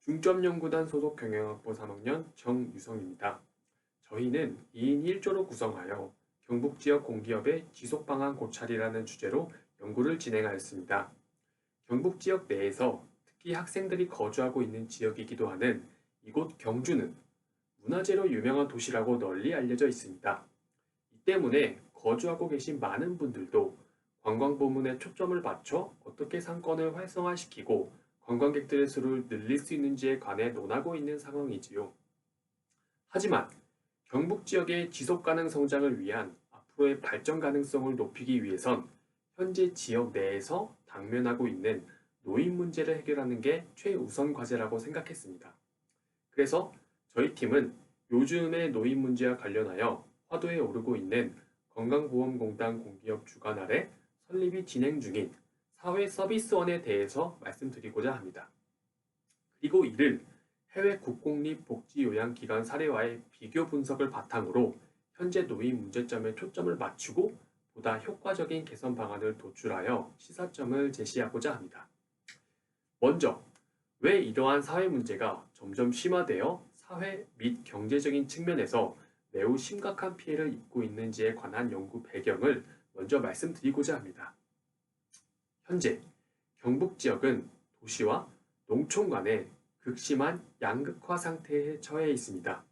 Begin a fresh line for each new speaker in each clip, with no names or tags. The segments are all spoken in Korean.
중점연구단 소속 경영학부 3학년 정유성입니다. 저희는 2인 1조로 구성하여 경북지역 공기업의 지속방안 고찰이라는 주제로 연구를 진행하였습니다. 경북지역 내에서 특히 학생들이 거주하고 있는 지역이기도 하는 이곳 경주는 문화재로 유명한 도시라고 널리 알려져 있습니다. 이 때문에 거주하고 계신 많은 분들도 관광 부문에 초점을 맞춰 어떻게 상권을 활성화시키고 관광객들의 수를 늘릴 수 있는지에 관해 논하고 있는 상황이지요. 하지만 경북 지역의 지속가능 성장을 위한 앞으로의 발전 가능성을 높이기 위해선 현재 지역 내에서 당면하고 있는 노인 문제를 해결하는 게 최우선 과제라고 생각했습니다. 그래서 저희 팀은 요즘의 노인 문제와 관련하여 화두에 오르고 있는 건강보험공단 공기업 주관 아래 설립이 진행 중인 사회서비스원에 대해서 말씀드리고자 합니다. 그리고 이를 해외 국공립복지요양기관 사례와의 비교 분석을 바탕으로 현재 노인 문제점에 초점을 맞추고 보다 효과적인 개선 방안을 도출하여 시사점을 제시하고자 합니다. 먼저, 왜 이러한 사회 문제가 점점 심화되어 사회 및 경제적인 측면에서 매우 심각한 피해를 입고 있는지에 관한 연구 배경을 먼저 말씀드리고자 합니다. 현재 경북 지역은 도시와 농촌 간의 극심한 양극화 상태에 처해 있습니다.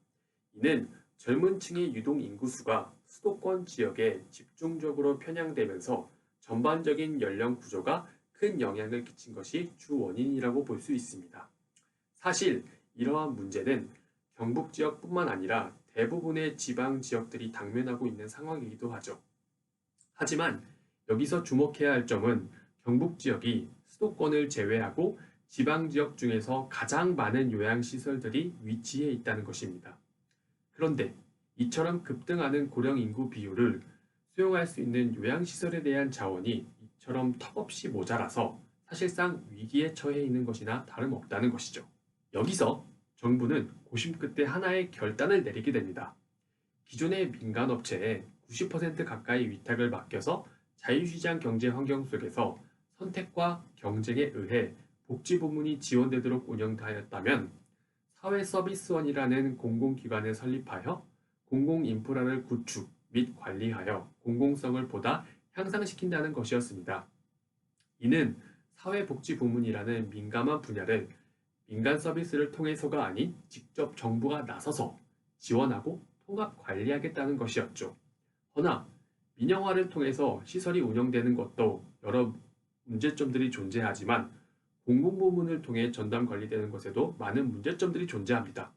이는 젊은 층의 유동 인구수가 수도권 지역에 집중적으로 편향되면서 전반적인 연령 구조가 큰 영향을 끼친 것이 주 원인이라고 볼 수 있습니다. 사실 이러한 문제는 경북 지역뿐만 아니라 대부분의 지방 지역들이 당면하고 있는 상황이기도 하죠. 하지만 여기서 주목해야 할 점은 경북 지역이 수도권을 제외하고 지방 지역 중에서 가장 많은 요양시설들이 위치해 있다는 것입니다. 그런데 이처럼 급등하는 고령 인구 비율을 수용할 수 있는 요양시설에 대한 자원이 이처럼 턱없이 모자라서 사실상 위기에 처해 있는 것이나 다름없다는 것이죠. 여기서 정부는 고심 끝에 하나의 결단을 내리게 됩니다. 기존의 민간업체에 90% 가까이 위탁을 맡겨서 자유시장 경제 환경 속에서 선택과 경쟁에 의해 복지 부문이 지원되도록 운영하였다면 사회서비스원이라는 공공기관을 설립하여 공공인프라를 구축 및 관리하여 공공성을 보다 향상시킨다는 것이었습니다. 이는 사회복지 부문이라는 민감한 분야를 민간 서비스를 통해서가 아닌 직접 정부가 나서서 지원하고 통합 관리하겠다는 것이었죠. 허나 민영화를 통해서 시설이 운영되는 것도 여러 문제점들이 존재하지만 공공부문을 통해 전담 관리되는 것에도 많은 문제점들이 존재합니다.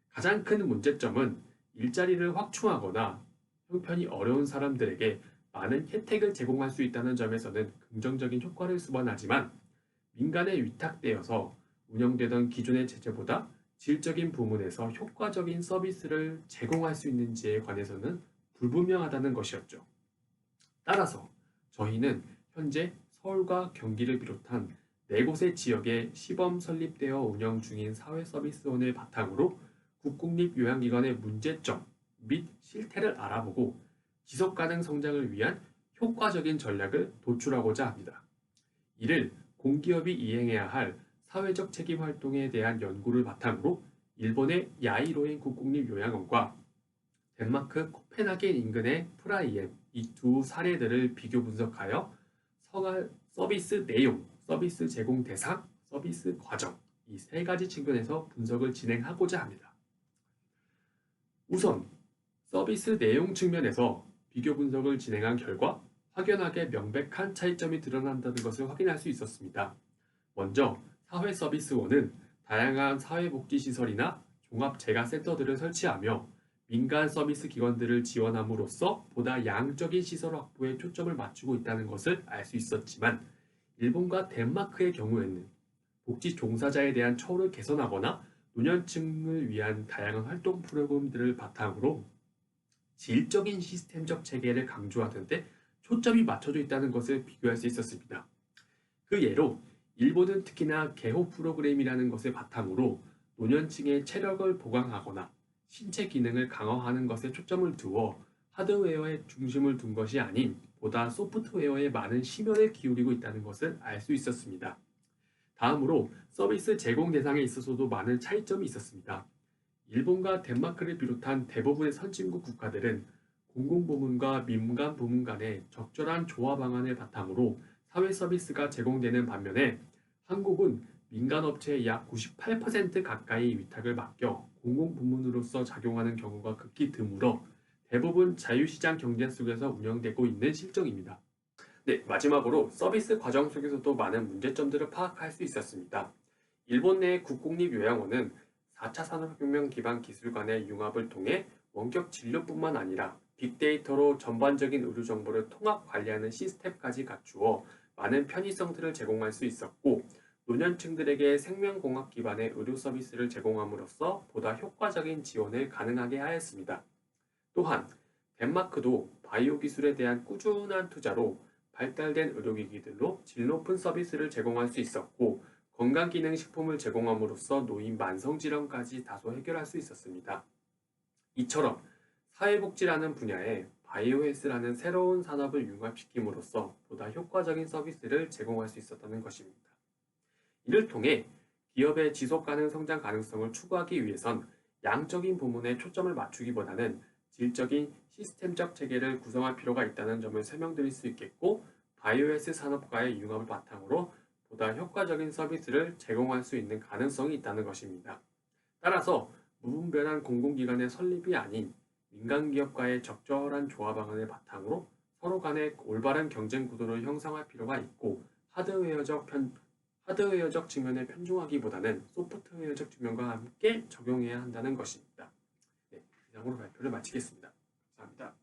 가장 큰 문제점은 일자리를 확충하거나 형편이 어려운 사람들에게 많은 혜택을 제공할 수 있다는 점에서는 긍정적인 효과를 수반하지만 민간에 위탁되어서 운영되던 기존의 체제보다 질적인 부문에서 효과적인 서비스를 제공할 수 있는지에 관해서는 불분명하다는 것이었죠. 따라서 저희는 현재 서울과 경기를 비롯한 4곳의 지역에 시범 설립되어 운영 중인 사회서비스원을 바탕으로 국공립요양기관의 문제점 및 실태를 알아보고 지속가능 성장을 위한 효과적인 전략을 도출하고자 합니다. 이를 공기업이 이행해야 할 사회적 책임 활동에 대한 연구를 바탕으로 일본의 야이로엔 국공립요양원과 덴마크 코펜하겐 인근의 프라이엠 이 두 사례들을 비교 분석하여 서비스 내용, 서비스 제공 대상, 서비스 과정 이 3가지 측면에서 분석을 진행하고자 합니다. 우선 서비스 내용 측면에서 비교 분석을 진행한 결과 확연하게 명백한 차이점이 드러난다는 것을 확인할 수 있었습니다. 먼저 사회서비스원은 다양한 사회복지시설이나 종합재가센터들을 설치하며 민간 서비스 기관들을 지원함으로써 보다 양적인 시설 확보에 초점을 맞추고 있다는 것을 알 수 있었지만 일본과 덴마크의 경우에는 복지 종사자에 대한 처우를 개선하거나 노년층을 위한 다양한 활동 프로그램들을 바탕으로 질적인 시스템적 체계를 강조하는 데 초점이 맞춰져 있다는 것을 비교할 수 있었습니다. 그 예로 일본은 특히나 개호 프로그램이라는 것을 바탕으로 노년층의 체력을 보강하거나 신체 기능을 강화하는 것에 초점을 두어 하드웨어에 중심을 둔 것이 아닌 보다 소프트웨어에 많은 심혈을 기울이고 있다는 것을 알 수 있었습니다. 다음으로 서비스 제공 대상에 있어서도 많은 차이점이 있었습니다. 일본과 덴마크를 비롯한 대부분의 선진국 국가들은 공공부문과 민간 부문 간의 적절한 조화 방안을 바탕으로 사회 서비스가 제공되는 반면에 한국은 민간 업체에 약 98% 가까이 위탁을 맡겨 공공부문으로서 작용하는 경우가 극히 드물어 대부분 자유시장 경제 속에서 운영되고 있는 실정입니다. 네, 마지막으로 서비스 과정 속에서도 많은 문제점들을 파악할 수 있었습니다. 일본 내 국공립요양원은 4차 산업혁명 기반 기술 간의 융합을 통해 원격 진료뿐만 아니라 빅데이터로 전반적인 의료 정보를 통합 관리하는 시스템까지 갖추어 많은 편의성들을 제공할 수 있었고, 노년층들에게 생명공학 기반의 의료 서비스를 제공함으로써 보다 효과적인 지원을 가능하게 하였습니다. 또한 덴마크도 바이오 기술에 대한 꾸준한 투자로 발달된 의료기기들로 질 높은 서비스를 제공할 수 있었고, 건강기능식품을 제공함으로써 노인 만성질환까지 다소 해결할 수 있었습니다. 이처럼 사회복지라는 분야에 바이오헬스라는 새로운 산업을 융합시킴으로써 보다 효과적인 서비스를 제공할 수 있었다는 것입니다. 이를 통해 기업의 지속가능 성장 가능성을 추구하기 위해선 양적인 부문에 초점을 맞추기보다는 질적인 시스템적 체계를 구성할 필요가 있다는 점을 설명드릴 수 있겠고, 바이오헬스 산업과의 융합을 바탕으로 보다 효과적인 서비스를 제공할 수 있는 가능성이 있다는 것입니다. 따라서 무분별한 공공기관의 설립이 아닌 민간기업과의 적절한 조합 방안을 바탕으로 서로 간의 올바른 경쟁 구도를 형성할 필요가 있고, 하드웨어적 측면에 편중하기보다는 소프트웨어적 측면과 함께 적용해야 한다는 것입니다. 네, 이상으로 발표를 마치겠습니다. 감사합니다.